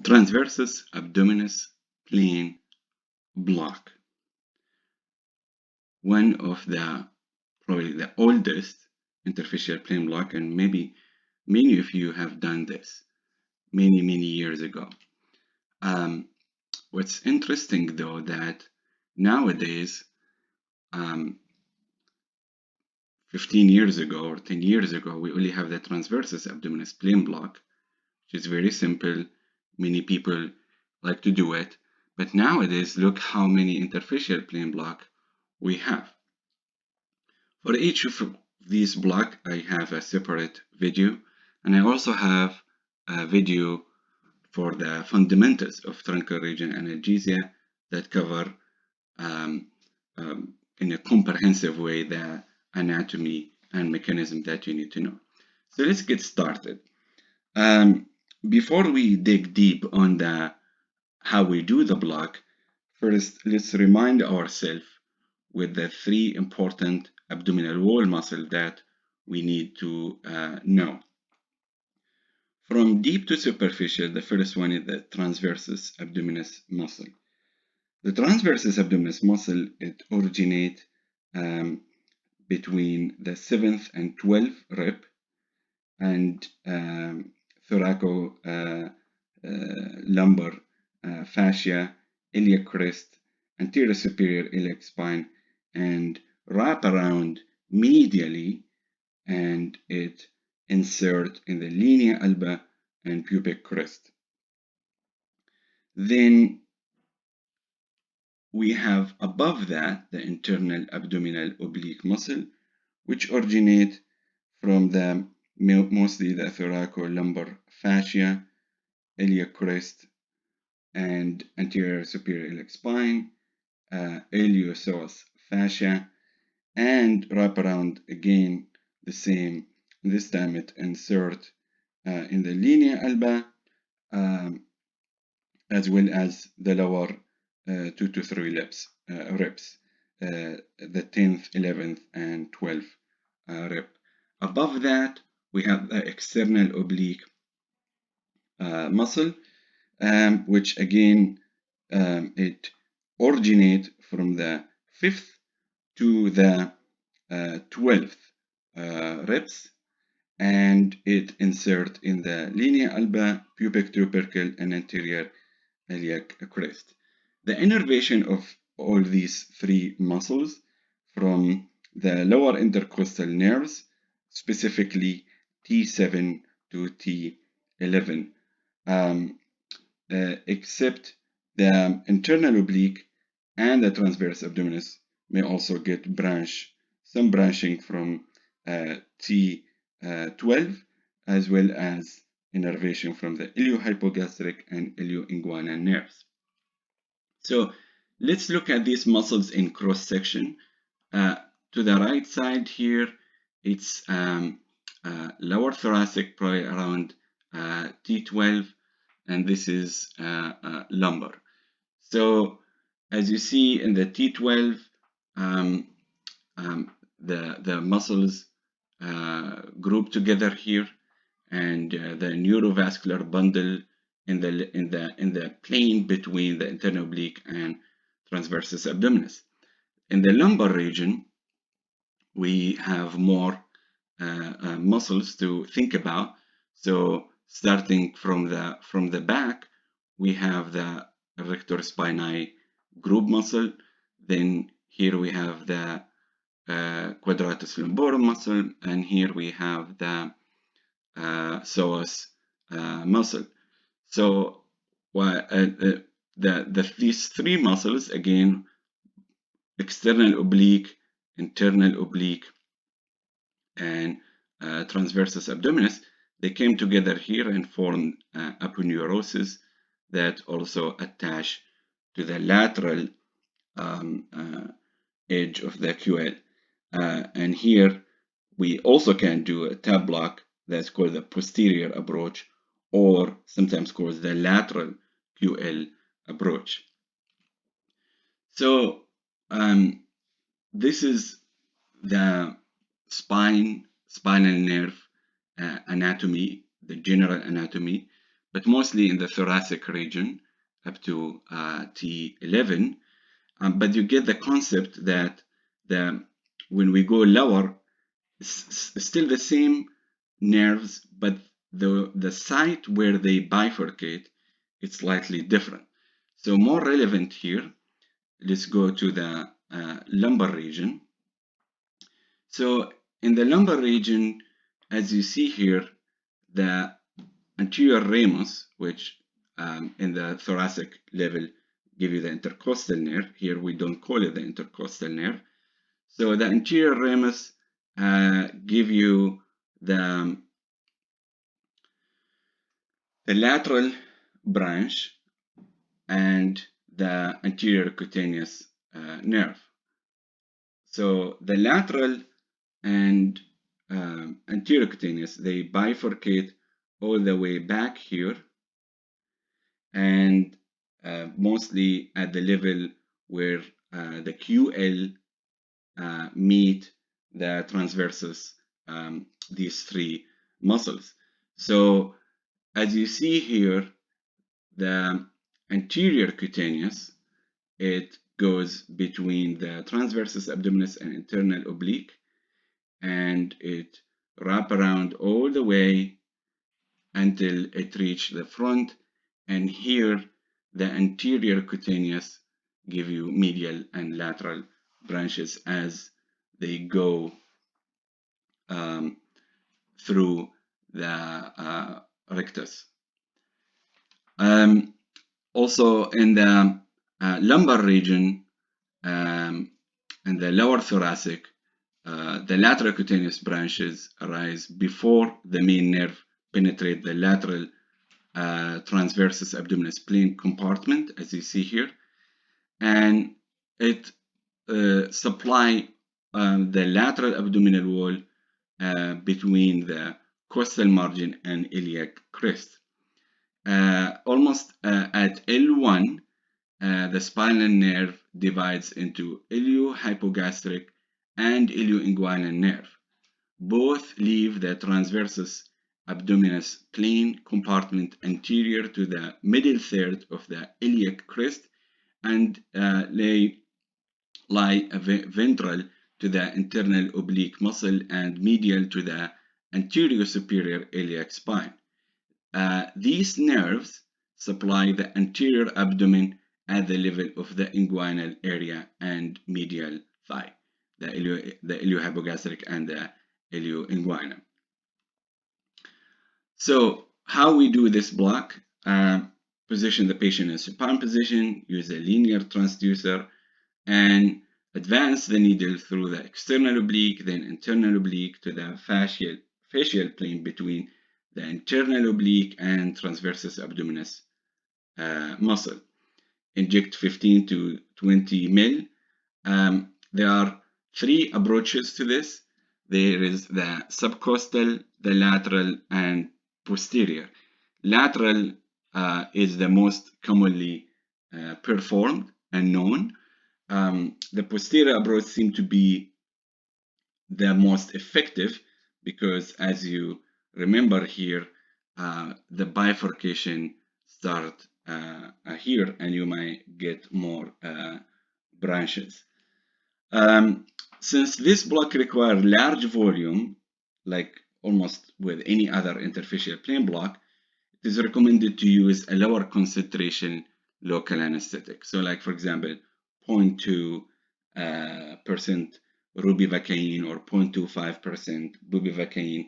Transversus Abdominis plane block. One of probably the oldest interfacial plane block, and maybe many of you have done this many years ago. What's interesting though, that nowadays, 15 years ago or 10 years ago, we only have the transversus abdominis plane block, which is very simple. Many people like to do it. But nowadays, look how many interfacial plane block we have. For each of these blocks, I have a separate video, and I also have a video for the fundamentals of truncal region analgesia that cover in a comprehensive way the anatomy and mechanism that you need to know. So let's get started. Before we dig deep on how we do the block, first let's remind ourselves with the three important abdominal wall muscle that we need to know. From deep to superficial, the first one is the transversus abdominis muscle. The transversus abdominis muscle, it originates between the 7th and 12th rib and thoracolumbar fascia, iliac crest, anterior superior iliac spine, and wrap around medially, and it insert in the linea alba and pubic crest. Then we have above that the internal abdominal oblique muscle, which originate from mostly the thoracolumbar fascia, iliac crest, and anterior superior iliac spine, iliopsoas fascia, and wrap around again the same. This time it insert in the linea alba, as well as the lower 2 to 3 ribs, the 10th, 11th, and 12th rib. Above that, we have the external oblique muscle, which again, it originates from the 5th to the 12th ribs, and it insert in the linea alba, pubic tubercle, and anterior iliac crest. The innervation of all these three muscles from the lower intercostal nerves, specifically T7 to T11, except the internal oblique and the transverse abdominis may also get some branching from T12, as well as innervation from the iliohypogastric and ilioinguinal nerves. So let's look at these muscles in cross section. To the right side here, it's lower thoracic, probably around T12, and this is lumbar. So as you see in the T12, the muscles group together here, and the neurovascular bundle in the plane between the internal oblique and transversus abdominis. In the lumbar region, we have more muscles to think about. So starting from the back, we have the rector spinae group muscle. Then here we have the quadratus lumborum muscle, and here we have the psoas muscle. So these three muscles, again, external oblique, internal oblique, and transversus abdominis, they came together here and formed aponeurosis that also attach to the lateral edge of the QL. And here we also can do a tab block that's called the posterior approach, or sometimes called the lateral QL approach. So this is the spinal nerve anatomy, the general anatomy. but mostly in the thoracic region up to T11. But you get the concept that when we go lower, it's still the same nerves, but the site where they bifurcate, it's slightly different. So more relevant here, let's go to the lumbar region. So in the lumbar region, as you see here, the anterior ramus, which in the thoracic level give you the intercostal nerve. Here we don't call it the intercostal nerve. So the anterior ramus give you the lateral branch and the anterior cutaneous nerve. So the lateral and anterior cutaneous, they bifurcate all the way back here, and mostly at the level where the QL meet the transversus, these three muscles. So as you see here, the anterior cutaneous, it goes between the transversus abdominis and internal oblique, and it wrap around all the way until it reach the front, and here the anterior cutaneous give you medial and lateral branches as they go through the rectus. Also in the lumbar region and the lower thoracic, the lateral cutaneous branches arise before the main nerve penetrate the lateral transversus abdominis plane compartment, as you see here, and it supply the lateral abdominal wall between the costal margin and iliac crest. Almost at L1, the spinal nerve divides into iliohypogastric and ilioinguinal nerve. Both leave the transversus abdominis plane compartment anterior to the middle third of the iliac crest and lie ventral to the internal oblique muscle and medial to the anterior superior iliac spine. These nerves supply the anterior abdomen at the level of the inguinal area and medial thigh, the iliohypogastric and the ilioinguinal. So how we do this block? Position the patient in supine position, use a linear transducer, and advance the needle through the external oblique, then internal oblique to the fascial plane between the internal oblique and transversus abdominis muscle. Inject 15 to 20 mil. There are three approaches to this. There is the subcostal, the lateral, and posterior. Lateral is the most commonly performed and known. The posterior approach seems to be the most effective because, as you remember here, the bifurcation start here, and you might get more branches. Since this block requires large volume, like almost with any other interfacial plane block, it is recommended to use a lower concentration local anesthetic. So like, for example, 0.2% ropivacaine or 0.25% bupivacaine.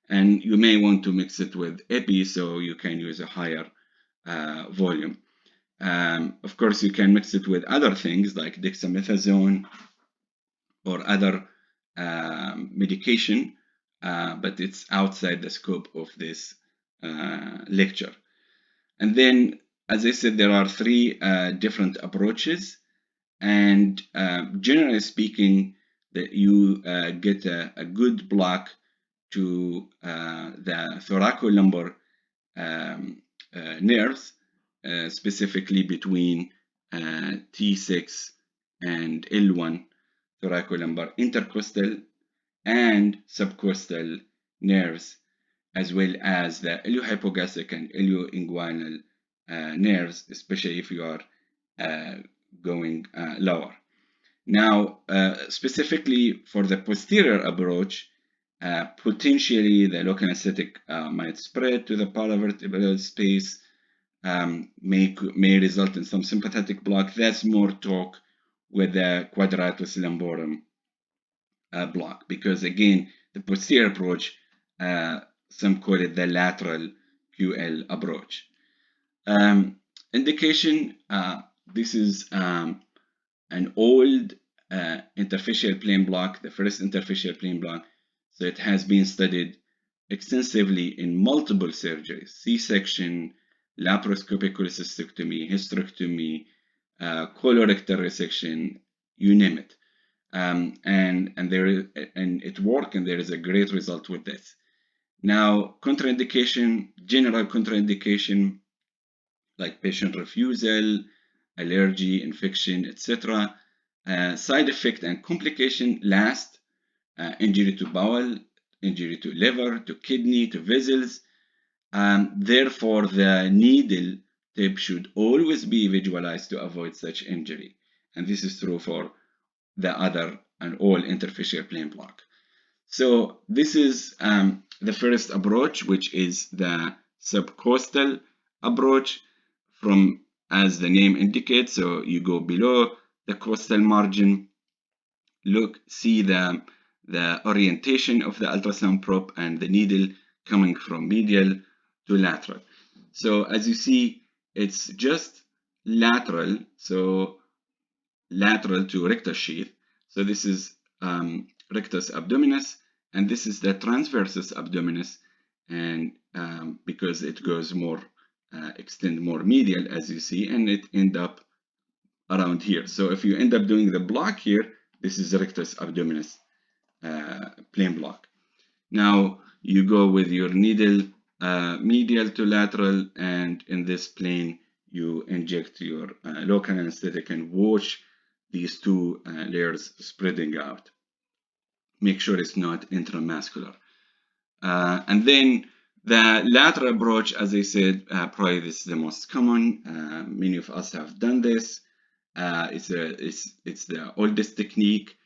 And you may want to mix it with epi, so you can use a higher volume. Of course, you can mix it with other things like dexamethasone or other medication, but it's outside the scope of this lecture. And then, as I said, there are three different approaches, and generally speaking, that you get a good block to the thoracolumbar nerves, specifically between T6 and L1 thoracolumbar intercostal and subcostal nerves, as well as the iliohypogastric and ilioinguinal nerves, especially if you are going lower. Now, specifically for the posterior approach, potentially the local anesthetic might spread to the paravertebral space, may result in some sympathetic block. That's more talk with the quadratus lumborum block, because again, the posterior approach, some call it the lateral QL approach. Indication, this is an old interfacial plane block, the first interfacial plane block. So it has been studied extensively in multiple surgeries: C-section, laparoscopic cholecystectomy, hysterectomy, colorectal resection, you name it. And it worked, and there is a great result with this. Now, contraindication, general contraindication, like patient refusal, allergy, infection, etc. Side effect and complication last: injury to bowel, injury to liver, to kidney, to vessels. Therefore, the needle tip should always be visualized to avoid such injury. And this is true for the other and all interfacial plane block. So this is the first approach, which is the subcostal approach, from, as the name indicates. So you go below the costal margin, see the orientation of the ultrasound probe and the needle coming from medial to lateral. So as you see, it's just lateral, so lateral to rectus sheath. So this is rectus abdominis, and this is the transversus abdominis, and because it goes more, extend more medial, as you see, and it end up around here. So if you end up doing the block here, this is rectus abdominis plane block. Now you go with your needle medial to lateral, and in this plane you inject your local anesthetic and watch these two layers spreading out. Make sure it's not intramuscular. And then the lateral approach, as I said, probably this is the most common. Many of us have done this. It's the oldest technique.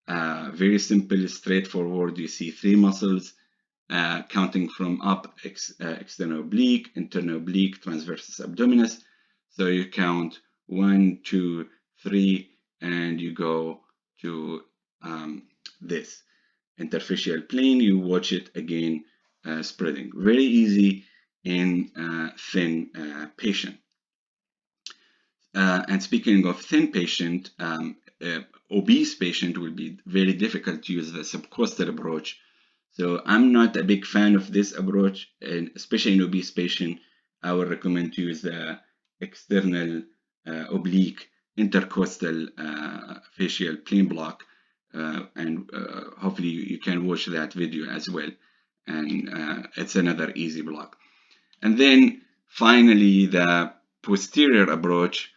Very simple, straightforward. You see three muscles counting from up: external oblique, internal oblique, transversus abdominis. So you count 1, 2, 3, and you go to this interfacial plane. You watch it again spreading. Very easy in thin patient. And speaking of thin patient, obese patient will be very difficult to use the subcostal approach. So I'm not a big fan of this approach, and especially in obese patient, I would recommend to use the external oblique intercostal facial plane block, and hopefully you can watch that video as well. And it's another easy block. And then finally, the posterior approach,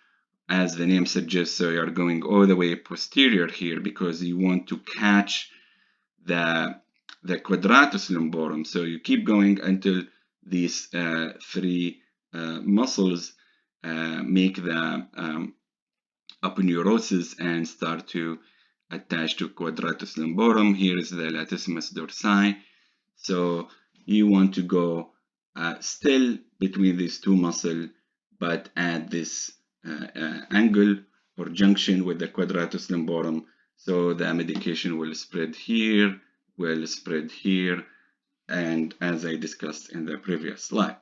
as the name suggests, so you're going all the way posterior here because you want to catch the quadratus lumborum. So you keep going until these three muscles make the aponeurosis and start to attach to quadratus lumborum. Here is the latissimus dorsi. So you want to go still between these two muscles, but at this angle or junction with the quadratus lumborum. So the medication will spread here, will spread here, and as I discussed in the previous slide.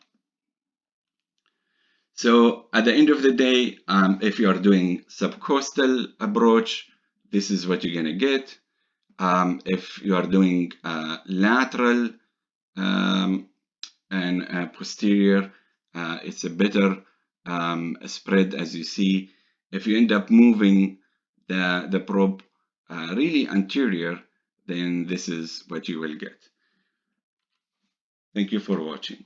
So at the end of the day, if you are doing subcostal approach, this is what you're going to get. If you are doing lateral and posterior, it's a better spread, as you see. If you end up moving the probe really anterior, then this is what you will get. Thank you for watching.